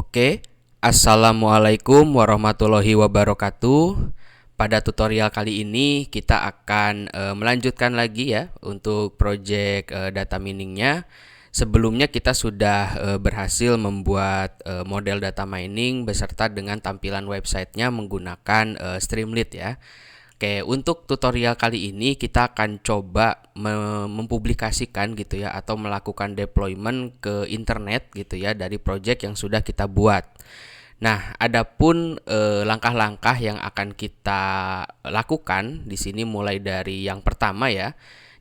Oke, Assalamualaikum warahmatullahi wabarakatuh. Pada tutorial kali ini kita akan melanjutkan lagi ya untuk project data miningnya. Sebelumnya kita sudah berhasil membuat model data mining beserta dengan tampilan websitenya menggunakan Streamlit ya. Oke, untuk tutorial kali ini kita akan coba mempublikasikan gitu ya atau melakukan deployment ke internet gitu ya dari project yang sudah kita buat. Nah, adapun langkah-langkah yang akan kita lakukan di sini mulai dari yang pertama ya.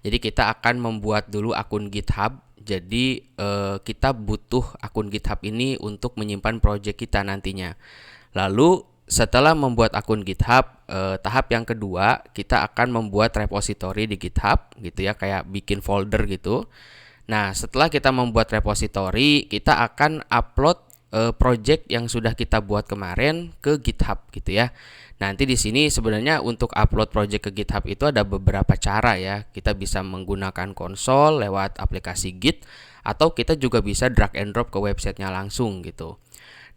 Jadi kita akan membuat dulu akun GitHub. Jadi kita butuh akun GitHub ini untuk menyimpan project kita nantinya. Lalu setelah membuat akun GitHub, tahap yang kedua kita akan membuat repository di GitHub gitu ya, kayak bikin folder gitu. Nah, setelah kita membuat repository, kita akan upload project yang sudah kita buat kemarin ke GitHub gitu ya. Nanti di sini sebenarnya untuk upload project ke GitHub itu ada beberapa cara ya. Kita bisa menggunakan konsol lewat aplikasi Git atau kita juga bisa drag and drop ke websitenya langsung gitu.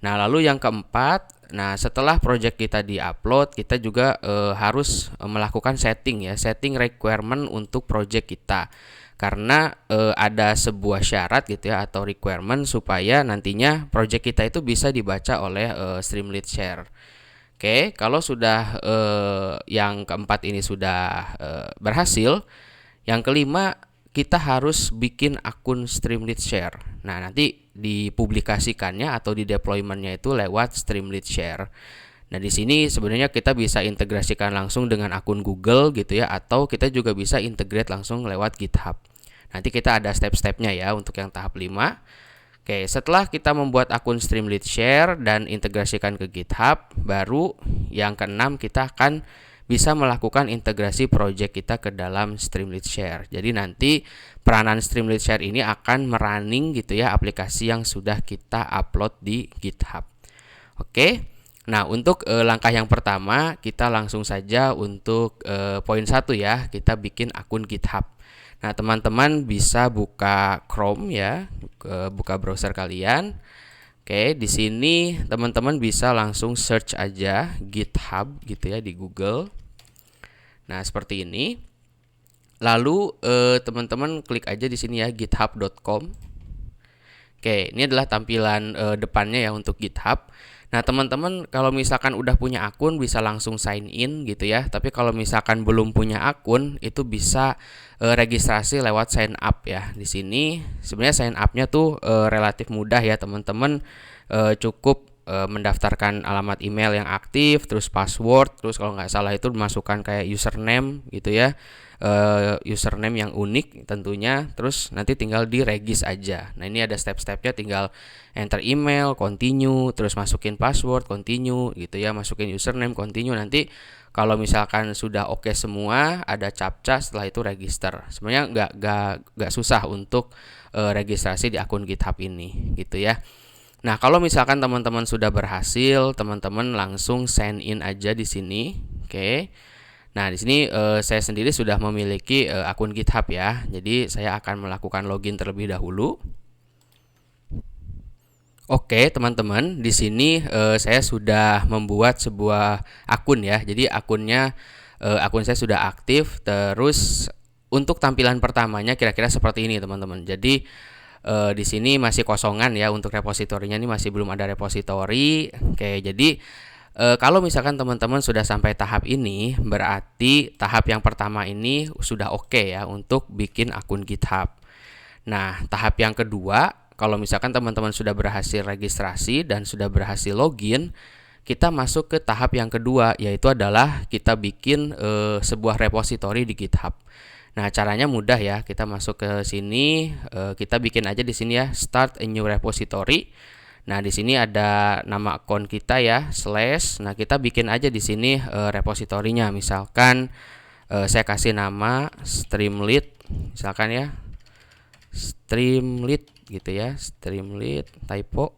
Nah, lalu yang keempat, nah setelah project kita di-upload, kita juga harus melakukan setting ya, setting requirement untuk project kita. Karena ada sebuah syarat gitu ya atau requirement supaya nantinya project kita itu bisa dibaca oleh Streamlit Share. Oke, kalau sudah yang keempat ini sudah berhasil, yang kelima kita harus bikin akun Streamlit Share. Nah, nanti dipublikasikannya atau di deploymentnya itu lewat Streamlit Share. Nah, di sini sebenarnya kita bisa integrasikan langsung dengan akun Google gitu ya, atau kita juga bisa integrate langsung lewat GitHub. Nanti kita ada step-stepnya ya untuk yang tahap 5. Oke, setelah kita membuat akun Streamlit Share dan integrasikan ke GitHub, baru yang keenam kita akan bisa melakukan integrasi project kita ke dalam Streamlit Share. Jadi nanti peranan Streamlit Share ini akan merunning gitu ya aplikasi yang sudah kita upload di GitHub. Oke. Nah, untuk langkah yang pertama kita langsung saja untuk poin 1 ya, kita bikin akun GitHub. Nah, teman-teman bisa buka Chrome ya, buka browser kalian. Oke, di sini teman-teman bisa langsung search aja GitHub gitu ya di Google. Nah, seperti ini. Lalu teman-teman klik aja di sini ya github.com. Oke, ini adalah tampilan depannya ya untuk GitHub. Nah, teman-teman kalau misalkan udah punya akun bisa langsung sign in gitu ya. Tapi kalau misalkan belum punya akun itu bisa registrasi lewat sign up ya. Di sini sebenarnya sign up-nya tuh relatif mudah ya, teman-teman. Cukup mendaftarkan alamat email yang aktif, terus password, terus kalau nggak salah itu dimasukkan kayak username gitu ya, username yang unik tentunya, terus nanti tinggal diregis aja. Nah, ini ada step-stepnya, tinggal enter email, continue, terus masukin password, continue gitu ya, masukin username, continue. Nanti kalau misalkan sudah oke semua, ada captcha, setelah itu register. Sebenarnya nggak susah untuk registrasi di akun GitHub ini gitu ya. Nah, kalau misalkan teman-teman sudah berhasil, teman-teman langsung sign in aja di sini. Oke. Nah, di sini saya sendiri sudah memiliki akun GitHub ya. Jadi, saya akan melakukan login terlebih dahulu. Oke, teman-teman, di sini saya sudah membuat sebuah akun ya. Jadi, akun saya sudah aktif. Terus untuk tampilan pertamanya kira-kira seperti ini, teman-teman. Jadi, di sini masih kosongan ya, untuk repositorinya ini masih belum ada repositori. Oke, jadi kalau misalkan teman-teman sudah sampai tahap ini, berarti tahap yang pertama ini sudah oke ya untuk bikin akun GitHub. Nah, tahap yang kedua, kalau misalkan teman-teman sudah berhasil registrasi dan sudah berhasil login, kita masuk ke tahap yang kedua, yaitu adalah kita bikin sebuah repositori di GitHub. Nah, caranya mudah ya. Kita masuk ke sini, kita bikin aja di sini ya, start a new repository. Nah, di sini ada nama akun kita ya, /. Nah, kita bikin aja di sini repositorinya. Misalkan saya kasih nama Streamlit, misalkan ya, Streamlit gitu ya, Streamlit typo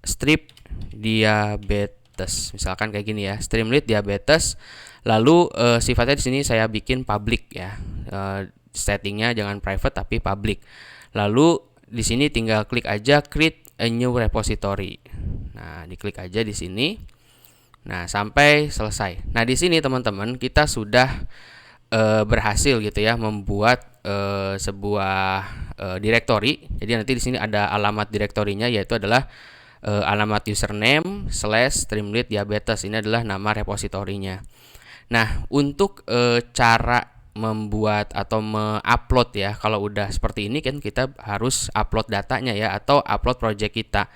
strip diabetes. Misalkan kayak gini ya, Streamlit diabetes. Lalu sifatnya di sini saya bikin public ya. Settingnya jangan private tapi public. Lalu di sini tinggal klik aja create a new repository. Nah, diklik aja di sini. Nah, sampai selesai. Nah, di sini teman-teman kita sudah berhasil gitu ya membuat sebuah directory. Jadi nanti di sini ada alamat direktorinya, yaitu adalah alamat username / streamlit diabetes. Ini adalah nama repositorinya. Nah, untuk cara membuat atau mengupload ya, kalau udah seperti ini kan kita harus upload datanya ya, atau upload project kita.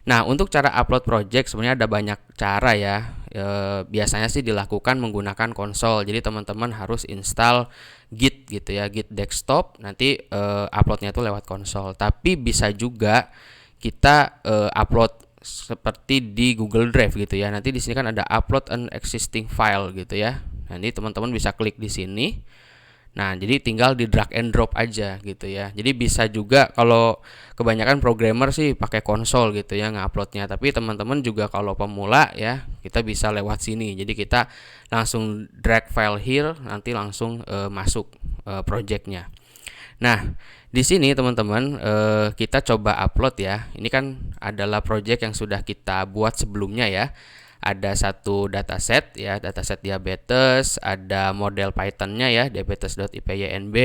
Nah, untuk cara upload project sebenarnya ada banyak cara ya. Biasanya sih dilakukan menggunakan konsol. Jadi teman-teman harus install Git gitu ya, Git desktop. Nanti uploadnya itu lewat konsol. Tapi bisa juga kita upload seperti di Google Drive gitu ya. Nanti di sini kan ada upload an existing file gitu ya. Nah, ini teman-teman bisa klik di sini. Nah, jadi tinggal di drag and drop aja gitu ya. Jadi bisa juga kalau kebanyakan programmer sih pakai konsol gitu ya nguploadnya. Tapi teman-teman juga kalau pemula ya, kita bisa lewat sini. Jadi kita langsung drag file here, nanti langsung masuk projectnya. Nah, di sini teman-teman kita coba upload ya. Ini kan adalah project yang sudah kita buat sebelumnya ya. Ada satu dataset ya, dataset diabetes, ada model Python-nya ya, diabetes.ipynb.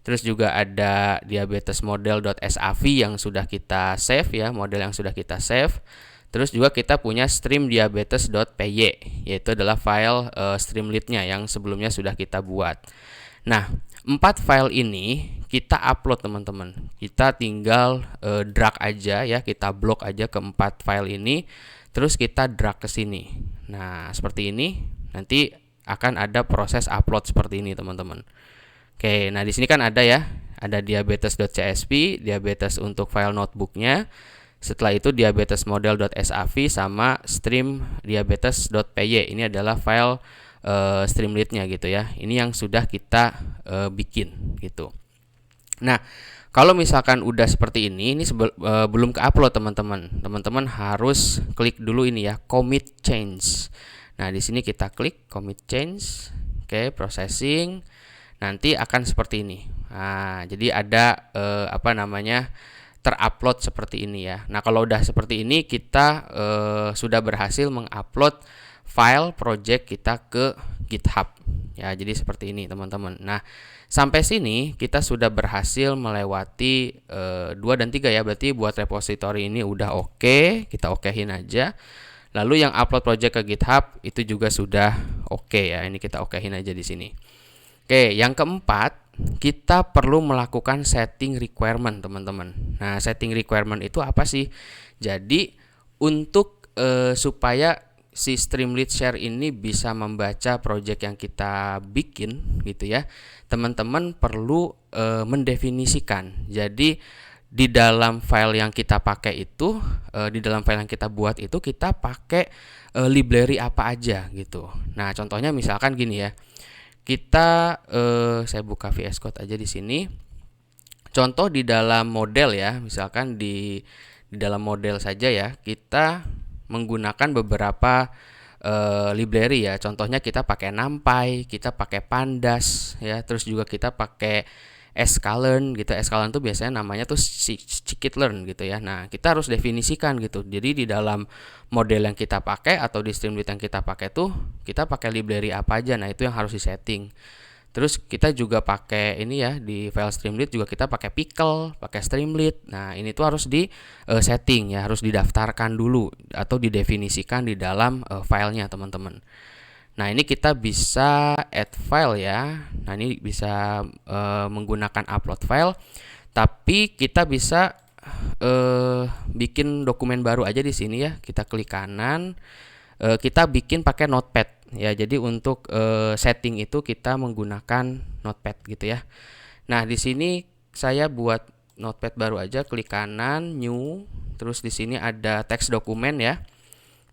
Terus juga ada diabetes model.sav yang sudah kita save ya, model yang sudah kita save. Terus juga kita punya stream diabetes.py, yaitu adalah file streamlit-nya yang sebelumnya sudah kita buat. Nah, 4 file ini kita upload teman-teman. Kita tinggal drag aja ya, kita blok aja ke 4 file ini. Terus kita drag ke sini. Nah, seperti ini. Nanti akan ada proses upload seperti ini, teman-teman. Oke, nah di sini kan ada ya, ada diabetes.csv, diabetes untuk file notebooknya. Setelah itu diabetes model.sav sama stream diabetes.py. Ini adalah file streamlit-nya gitu ya. Ini yang sudah kita bikin gitu. Nah, kalau misalkan udah seperti ini belum ke-upload teman-teman. Teman-teman harus klik dulu ini ya, commit change. Nah, di sini kita klik commit change. Oke, processing. Nanti akan seperti ini. Nah, jadi ada terupload seperti ini ya. Nah, kalau udah seperti ini kita sudah berhasil mengupload file project kita ke GitHub. Ya, jadi seperti ini teman-teman. Nah, sampai sini kita sudah berhasil melewati 2 dan 3 ya. Berarti buat repository ini udah oke, kita okehin aja. Lalu yang upload project ke GitHub itu juga sudah oke ya. Ini kita okehin aja di sini. Oke, yang keempat, kita perlu melakukan setting requirement teman-teman. Nah, setting requirement itu apa sih? Jadi untuk supaya si Streamlit Share ini bisa membaca project yang kita bikin gitu ya, teman-teman perlu mendefinisikan. Jadi di dalam file yang kita pakai itu, di dalam file yang kita buat itu kita pakai library apa aja gitu. Nah, contohnya misalkan gini ya, kita saya buka VS Code aja di sini. Contoh di dalam model ya, misalkan di dalam model saja ya, kita menggunakan beberapa library ya. Contohnya kita pakai NumPy, kita pakai Pandas ya, terus juga kita pakai sklearn gitu. Sklearn tuh biasanya namanya tuh scikit-learn gitu ya. Nah, kita harus definisikan gitu. Jadi di dalam model yang kita pakai atau di Streamlit yang kita pakai tuh kita pakai library apa aja. Nah, itu yang harus disetting. Terus kita juga pakai ini ya, di file Streamlit juga kita pakai pickle, pakai Streamlit. Nah, ini tuh harus di setting ya, harus didaftarkan dulu atau didefinisikan di dalam filenya teman-teman. Nah, ini kita bisa add file ya. Nah, ini bisa menggunakan upload file. Tapi kita bisa bikin dokumen baru aja di sini ya. Kita klik kanan. Kita bikin pakai Notepad ya. Jadi untuk setting itu kita menggunakan Notepad gitu ya. Nah, di sini saya buat Notepad baru aja, klik kanan, new, terus di sini ada teks dokumen ya.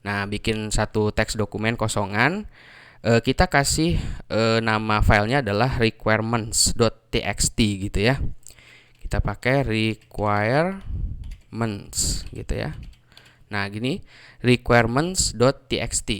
Nah, bikin satu teks dokumen kosongan. Kita kasih nama filenya adalah requirements.txt gitu ya. Kita pakai requirements gitu ya. Nah, gini, requirements.txt.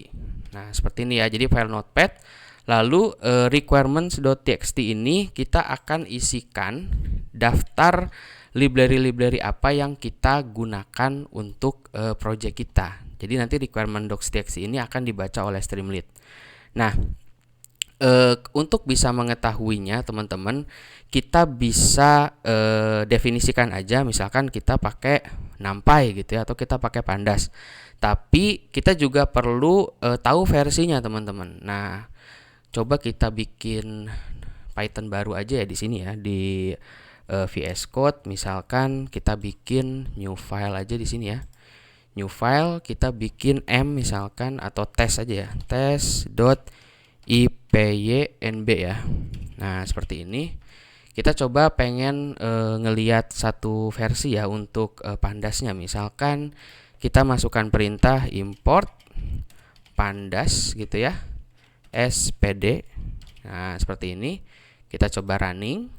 Nah, seperti ini ya. Jadi file Notepad. Lalu requirements.txt ini kita akan isikan daftar library-library apa yang kita gunakan untuk project kita. Jadi nanti requirement docs.txt ini akan dibaca oleh Streamlit. Nah, untuk bisa mengetahuinya teman-teman, kita bisa definisikan aja, misalkan kita pakai NumPy gitu ya, atau kita pakai Pandas. Tapi kita juga perlu tahu versinya teman-teman. Nah, coba kita bikin Python baru aja ya di sini ya, di VS Code. Misalkan kita bikin new file aja di sini ya. New file, kita bikin m misalkan, atau tes aja ya, tes.ipynb ya. Nah, seperti ini. Kita coba pengen ngelihat satu versi ya untuk Pandasnya. Misalkan kita masukkan perintah import pandas gitu ya, spd. Nah, seperti ini. Kita coba running.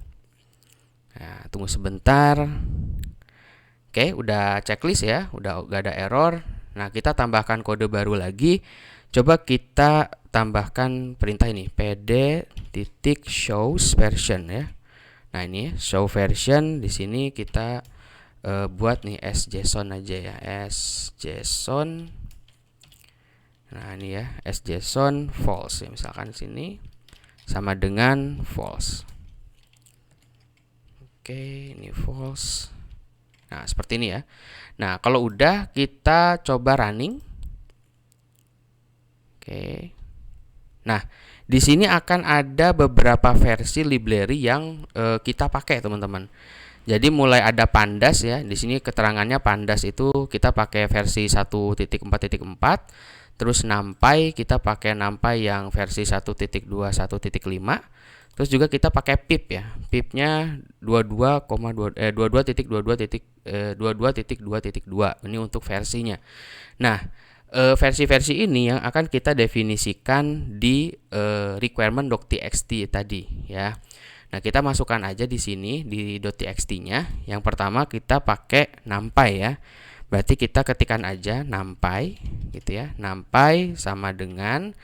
Nah, tunggu sebentar. Oke, udah checklist ya, udah gak ada error. Nah, kita tambahkan kode baru lagi. Coba kita tambahkan perintah ini, pd.shows version ya. Nah, ini show version. Di sini kita buat nih sjson aja ya, sjson. Nah, ini ya, sjson false ya, misalkan sini sama dengan false. Oke, ini false. Nah, seperti ini ya. Nah, kalau udah, kita coba running. Oke. Nah, di sini akan ada beberapa versi library yang kita pakai, teman-teman. Jadi mulai ada Pandas ya. Di sini keterangannya Pandas itu kita pakai versi 1.4.4. Terus NumPy kita pakai NumPy yang versi 1.2 1.5. Terus juga kita pakai pip ya. Pipnya 22.22.2.2. Ini untuk versinya. Nah, versi-versi ini yang akan kita definisikan di requirement docs.txt tadi ya. Nah, kita masukkan aja di sini di .txt-nya. Yang pertama kita pakai NumPy ya. Berarti kita ketikkan aja NumPy gitu ya. NumPy sama dengan,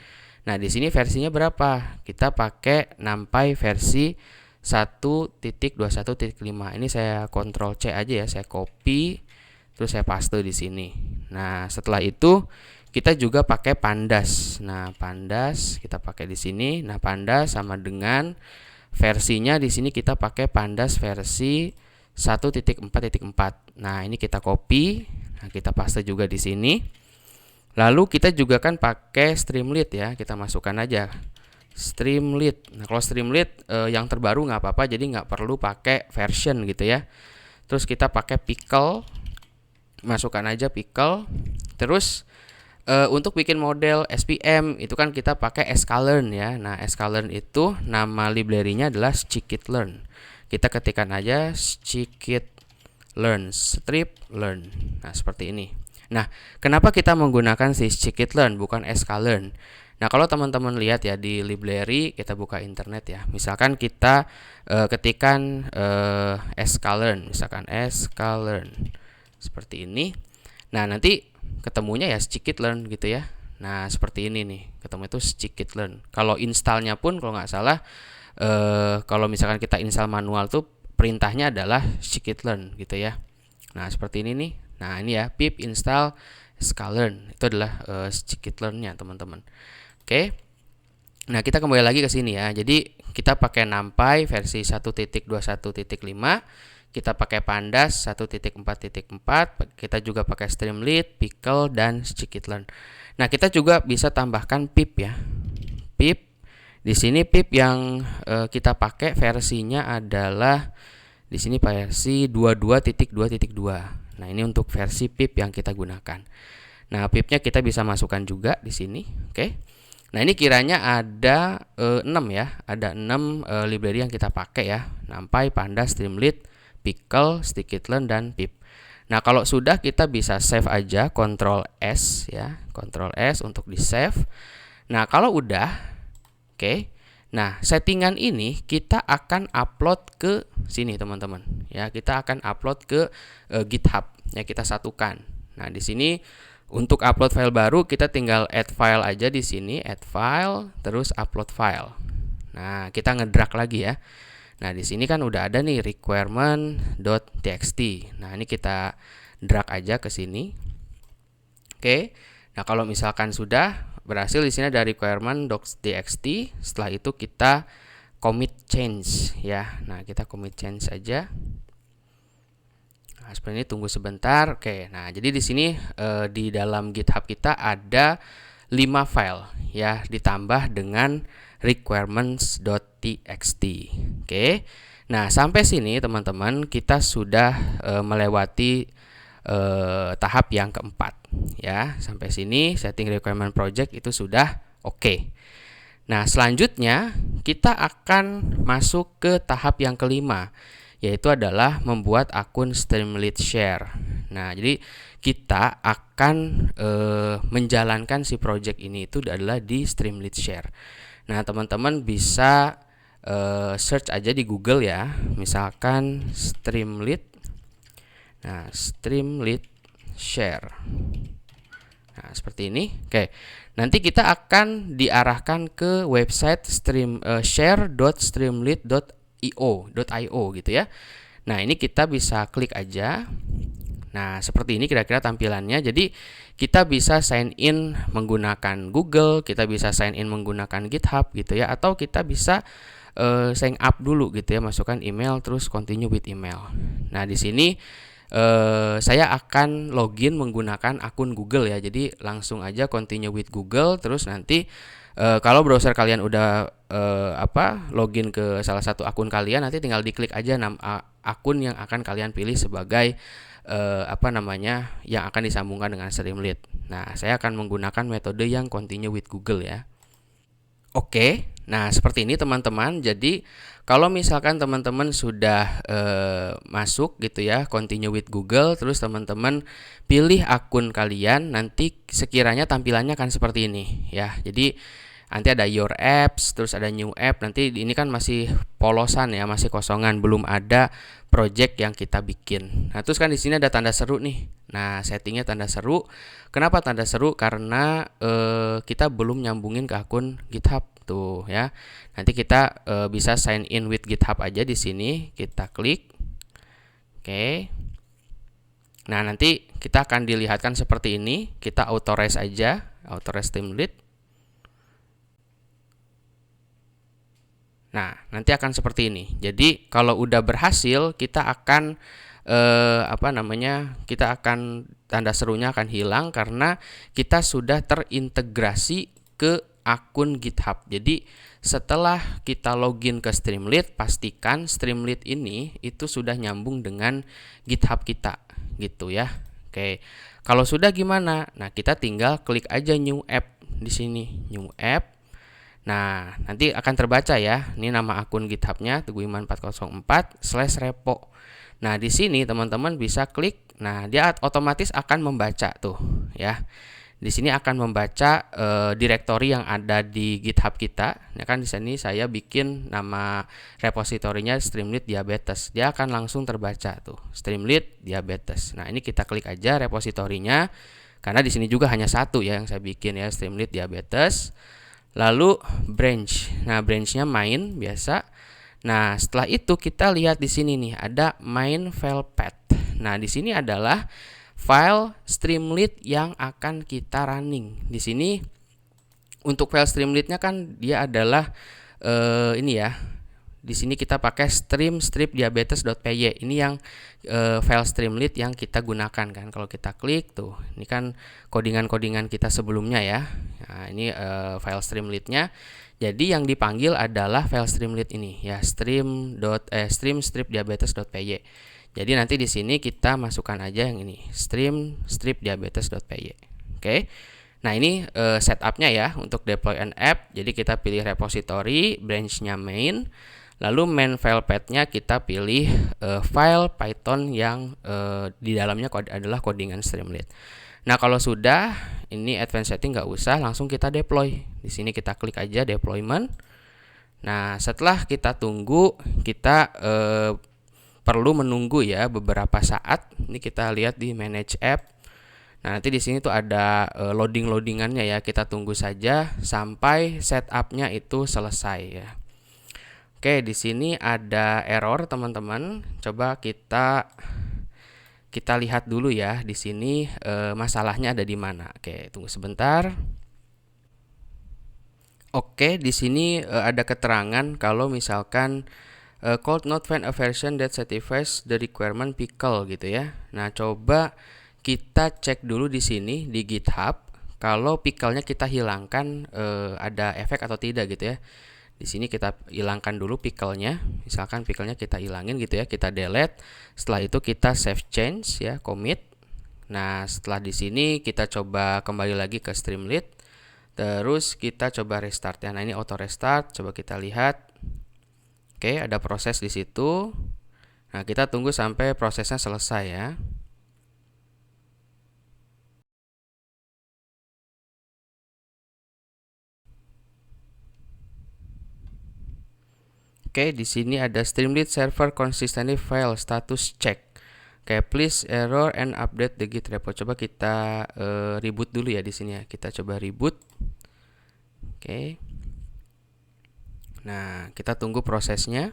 nah, di sini versinya berapa? Kita pakai NumPy versi 1.21.5. Ini saya Ctrl C aja ya, saya copy terus saya paste di sini. Nah, setelah itu kita juga pakai Pandas. Nah, Pandas kita pakai di sini. Nah, Pandas sama dengan versinya di sini kita pakai Pandas versi 1.4.4. Nah, ini kita copy. Nah, kita paste juga di sini. Lalu kita juga kan pakai Streamlit ya, kita masukkan aja Streamlit. Nah, kalau Streamlit yang terbaru nggak apa-apa, jadi nggak perlu pakai version gitu ya. Terus kita pakai pickle, masukkan aja pickle. Terus untuk bikin model SPM itu kan kita pakai sklearn ya. Nah, sklearn itu nama library-nya adalah scikit-learn. Kita ketikkan aja scikit-learn, strip learn. Nah, seperti ini. Nah, kenapa kita menggunakan si scikit-learn bukan sklearn? Nah, kalau teman-teman lihat ya di library, kita buka internet ya. Misalkan kita ketikkan sklearn, misalkan sklearn seperti ini. Nah, nanti ketemunya ya scikit-learn gitu ya. Nah, seperti ini nih, ketemu itu scikit-learn. Kalau installnya pun kalau nggak salah, kalau misalkan kita install manual tuh perintahnya adalah scikit-learn gitu ya. Nah, seperti ini nih. Nah, ini ya, pip install sklearn. Itu adalah scikit-learn-nya, teman-teman. Oke. Nah, kita kembali lagi ke sini ya. Jadi, kita pakai NumPy versi 1.21.5. Kita pakai Pandas 1.4.4. Kita juga pakai Streamlit, pickle, dan scikit-learn. Nah, kita juga bisa tambahkan pip ya. Pip. Di sini pip yang kita pakai versinya adalah di sini versi 22.2.2. Nah, ini untuk versi pip yang kita gunakan. Nah, pipnya kita bisa masukkan juga di sini. Oke. Nah, ini kiranya ada 6 ya. Ada 6 library yang kita pakai ya. NumPy, Pandas, Streamlit, pickle, scikit-learn, dan pip. Nah, kalau sudah kita bisa save aja, Ctrl S ya. Ctrl S untuk di save. Nah, kalau udah, oke. Nah, settingan ini kita akan upload ke sini, teman-teman. Ya, kita akan upload ke GitHub. Ya, kita satukan. Nah, di sini untuk upload file baru kita tinggal add file aja di sini, add file, terus upload file. Nah, kita ngedrag lagi ya. Nah, di sini kan udah ada nih requirement.txt. Nah, ini kita drag aja ke sini. Oke. Nah, kalau misalkan sudah berhasil, di sini ada requirement.txt. Setelah itu kita commit change ya. Nah, kita commit change aja. Nah, seperti ini, tunggu sebentar. Oke. Nah, jadi di sini di dalam GitHub kita ada 5 file ya, ditambah dengan requirements.txt. Oke. Nah, sampai sini teman-teman kita sudah melewati tahap yang keempat ya. Sampai sini setting requirement project itu sudah oke. Nah, selanjutnya kita akan masuk ke tahap yang kelima, yaitu adalah membuat akun Streamlit Share. Nah, jadi kita akan menjalankan si project ini itu adalah di Streamlit Share. Nah, teman-teman bisa search aja di Google ya, misalkan Streamlit. Nah, Streamlit Share. Nah, seperti ini. Oke. Nanti kita akan diarahkan ke website share.streamlit.io gitu ya. Nah, ini kita bisa klik aja. Nah, seperti ini kira-kira tampilannya. Jadi, kita bisa sign in menggunakan Google, kita bisa sign in menggunakan GitHub gitu ya, atau kita bisa sign up dulu gitu ya, masukkan email terus continue with email. Nah, di sini saya akan login menggunakan akun Google ya. Jadi langsung aja continue with Google, terus nanti kalau browser kalian udah login ke salah satu akun kalian, nanti tinggal diklik aja akun yang akan kalian pilih sebagai yang akan disambungkan dengan Streamlit. Nah, saya akan menggunakan metode yang continue with Google ya. Oke, nah seperti ini teman-teman. Jadi kalau misalkan teman-teman sudah masuk gitu ya, continue with Google, terus teman-teman pilih akun kalian, nanti sekiranya tampilannya akan seperti ini ya. Jadi nanti ada your apps, terus ada new app. Nanti ini kan masih polosan ya, masih kosongan, belum ada project yang kita bikin. Nah, terus kan di sini ada tanda seru nih. Nah, settingnya tanda seru. Kenapa tanda seru? Karena kita belum nyambungin ke akun GitHub tuh ya. Nanti kita bisa sign in with GitHub aja di sini. Kita klik. Oke. Nah, nanti kita akan dilihatkan seperti ini. Kita authorize aja, authorize Streamlit. Nah, nanti akan seperti ini. Jadi kalau udah berhasil, kita akan kita akan tanda serunya akan hilang karena kita sudah terintegrasi ke akun GitHub. Jadi setelah kita login ke Streamlit, pastikan Streamlit ini itu sudah nyambung dengan GitHub kita, gitu ya. Oke. Kalau sudah gimana? Nah, kita tinggal klik aja new app di sini, new app. Nah, nanti akan terbaca ya. Ini nama akun GitHub-nya teguhiman404/repo. Nah, di sini teman-teman bisa klik. Nah, dia otomatis akan membaca tuh ya. Di sini akan membaca direktori yang ada di GitHub kita. Nah, kan di sini saya bikin nama repositorinya Streamlit Diabetes. Dia akan langsung terbaca tuh, Streamlit Diabetes. Nah, ini kita klik aja repositorinya. Karena di sini juga hanya satu ya yang saya bikin ya, Streamlit Diabetes. Lalu branch. Nah, branchnya main biasa. Nah, setelah itu kita lihat di sini nih ada main file path. Nah, di sini adalah file Streamlit yang akan kita running. Di sini untuk file Streamlit-nya kan dia adalah ini ya. Di sini kita pakai stream-strip-diabetes.py. Ini yang file Streamlit yang kita gunakan kan. Kalau kita klik tuh, ini kan kodingan-kodingan kita sebelumnya ya. Nah, ini file Streamlit-nya. Jadi yang dipanggil adalah file Streamlit ini ya, stream-strip-diabetes.py. Jadi nanti di sini kita masukkan aja yang ini, stream-strip-diabetes.py. Oke. Nah, ini setupnya ya untuk deploy an app. Jadi kita pilih repository, branch-nya main. Lalu main file path-nya kita pilih file Python yang di dalamnya adalah codingan Streamlit. Nah, kalau sudah, ini advanced setting nggak usah, langsung kita deploy. Di sini kita klik aja deployment. Nah, setelah kita tunggu, kita perlu menunggu ya beberapa saat. Ini kita lihat di manage app. Nah, nanti di sini tuh ada loadingannya ya. Kita tunggu saja sampai setupnya itu selesai ya. Oke, di sini ada error teman-teman. Coba kita lihat dulu ya di sini masalahnya ada di mana. Oke, tunggu sebentar. Oke, di sini ada keterangan kalau misalkan could not find a version that satisfies the requirement pickle gitu ya. Nah, coba kita cek dulu di sini di GitHub kalau pickle-nya kita hilangkan ada efek atau tidak gitu ya. Di sini kita hilangkan dulu pickle-nya. Misalkan pickle-nya kita hilangin gitu ya, kita delete. Setelah itu kita save change ya, commit. Nah, setelah di sini kita coba kembali lagi ke Streamlit. Terus kita coba restart ya. Nah, ini auto restart, coba kita lihat. Oke, ada proses di situ. Nah, kita tunggu sampai prosesnya selesai ya. Oke, di sini ada Streamlit server consistently file status check. Oke, please error and update the git repo. Coba kita reboot dulu ya di sini ya. Kita coba reboot. Oke. Nah, kita tunggu prosesnya.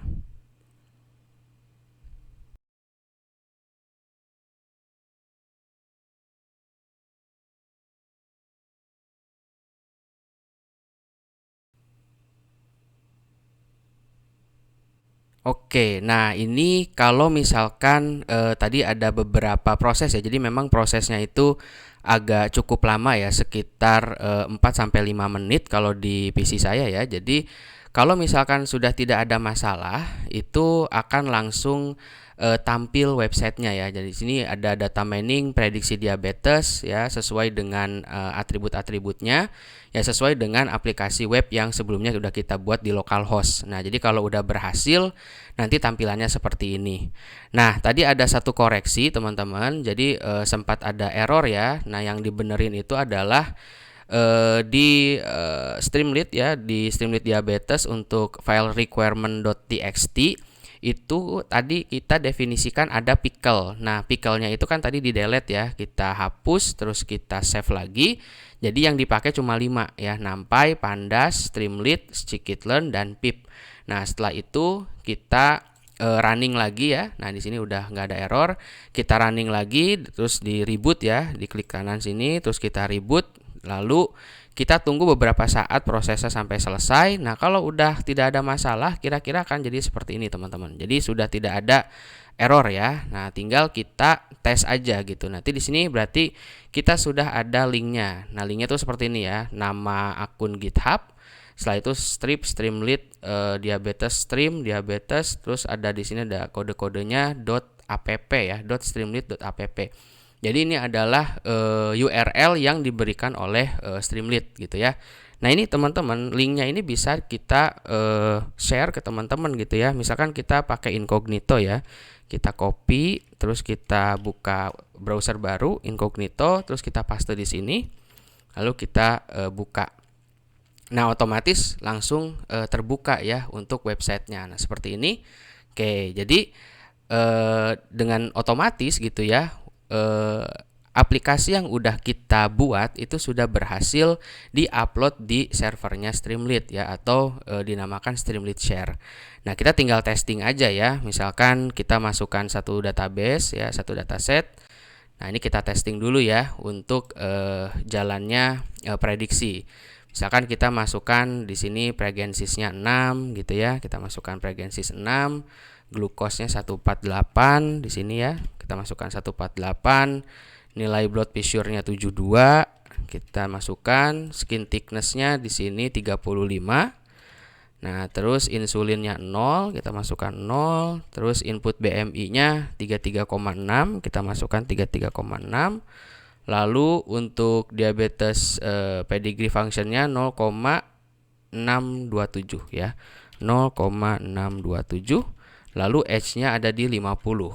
Oke, nah ini kalau misalkan tadi ada beberapa proses ya. Jadi memang prosesnya itu agak cukup lama ya, sekitar 4 sampai 5 menit kalau di PC saya ya. Jadi kalau misalkan sudah tidak ada masalah, itu akan langsung tampil websitenya ya. Jadi di sini ada data mining prediksi diabetes ya, sesuai dengan atribut-atributnya ya, sesuai dengan aplikasi web yang sebelumnya sudah kita buat di localhost. Nah, jadi kalau udah berhasil nanti tampilannya seperti ini. Nah, tadi ada satu koreksi teman-teman. Jadi sempat ada error ya. Nah, yang dibenerin itu adalah di Streamlit ya, di Streamlit diabetes untuk file requirement.txt itu tadi kita definisikan ada pickle. Nah, pickle-nya itu kan tadi di delete ya. Kita hapus terus kita save lagi. Jadi yang dipakai cuma 5 ya, NumPy, Pandas, Streamlit, scikit-learn dan pip. Nah, setelah itu kita running lagi ya. Nah, di sini udah nggak ada error. Kita running lagi terus di reboot ya, diklik kanan sini terus kita reboot. Lalu kita tunggu beberapa saat prosesnya sampai selesai. Nah, kalau udah tidak ada masalah, kira-kira akan jadi seperti ini, teman-teman. Jadi sudah tidak ada error ya. Nah, tinggal kita tes aja gitu. Nanti di sini berarti kita sudah ada linknya. Nah, linknya tuh seperti ini ya. Nama akun GitHub. Setelah itu Streamlit diabetes stream diabetes, terus ada di sini ada kode-kodenya .app ya, .streamlit.app. Jadi ini adalah URL yang diberikan oleh Streamlit gitu ya. Nah, ini teman-teman, linknya ini bisa kita share ke teman-teman gitu ya. Misalkan kita pakai incognito ya. Kita copy, terus kita buka browser baru incognito, terus kita paste di sini. Lalu kita buka. Nah, otomatis langsung terbuka ya untuk websitenya. Nah, seperti ini. Oke, jadi dengan otomatis gitu ya, aplikasi yang udah kita buat itu sudah berhasil diupload di servernya Streamlit ya, atau dinamakan Streamlit Share. Nah, kita tinggal testing aja ya. Misalkan kita masukkan satu database ya, satu dataset. Nah, ini kita testing dulu ya untuk jalannya prediksi. Misalkan kita masukkan di sini pregensisnya 6 gitu ya. Kita masukkan pregensis 6, glukosnya 148 di sini ya. Kita masukkan 148, nilai blood pressure-nya 72. Kita masukkan skin thickness-nya di sini 35. Nah, terus insulinnya 0, kita masukkan 0. Terus input BMI-nya 33,6, kita masukkan 33,6. Lalu untuk diabetes pedigree functionnya 0,627 ya, 0,627. Lalu age-nya ada di 50.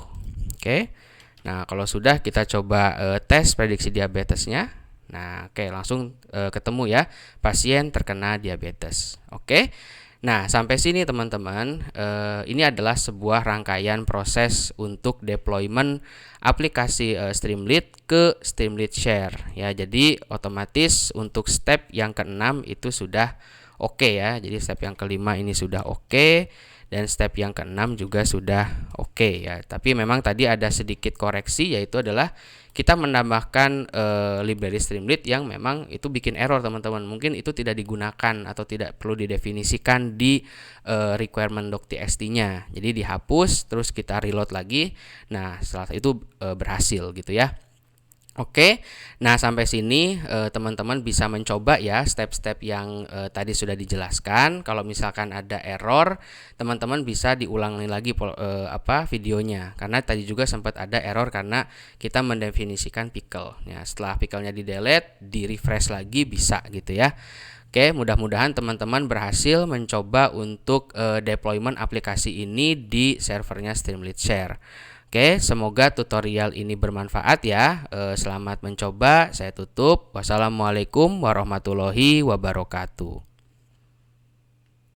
Oke. Nah, kalau sudah kita coba tes prediksi diabetesnya. Nah, oke, langsung ketemu ya, pasien terkena diabetes. Oke. Nah, sampai sini teman-teman, ini adalah sebuah rangkaian proses untuk deployment aplikasi Streamlit ke Streamlit Share ya. Jadi otomatis untuk step yang keenam itu sudah oke ya. Jadi step yang kelima ini sudah oke, dan step yang keenam juga sudah oke ya. Tapi memang tadi ada sedikit koreksi, yaitu adalah kita menambahkan library Streamlit yang memang itu bikin error teman-teman. Mungkin itu tidak digunakan atau tidak perlu didefinisikan di requirement doc.txt-nya. Jadi dihapus, terus kita reload lagi. Nah, setelah itu berhasil gitu ya. Oke, nah sampai sini teman-teman bisa mencoba ya step-step yang tadi sudah dijelaskan. Kalau misalkan ada error, teman-teman bisa diulangi lagi videonya. Karena tadi juga sempat ada error karena kita mendefinisikan pickle. Ya, setelah pickle-nya di-delete, di-refresh lagi bisa gitu ya. Oke, mudah-mudahan teman-teman berhasil mencoba untuk deployment aplikasi ini di servernya Streamlit Share. Oke, semoga tutorial ini bermanfaat ya. Selamat mencoba. Saya tutup. Wassalamualaikum warahmatullahi wabarakatuh.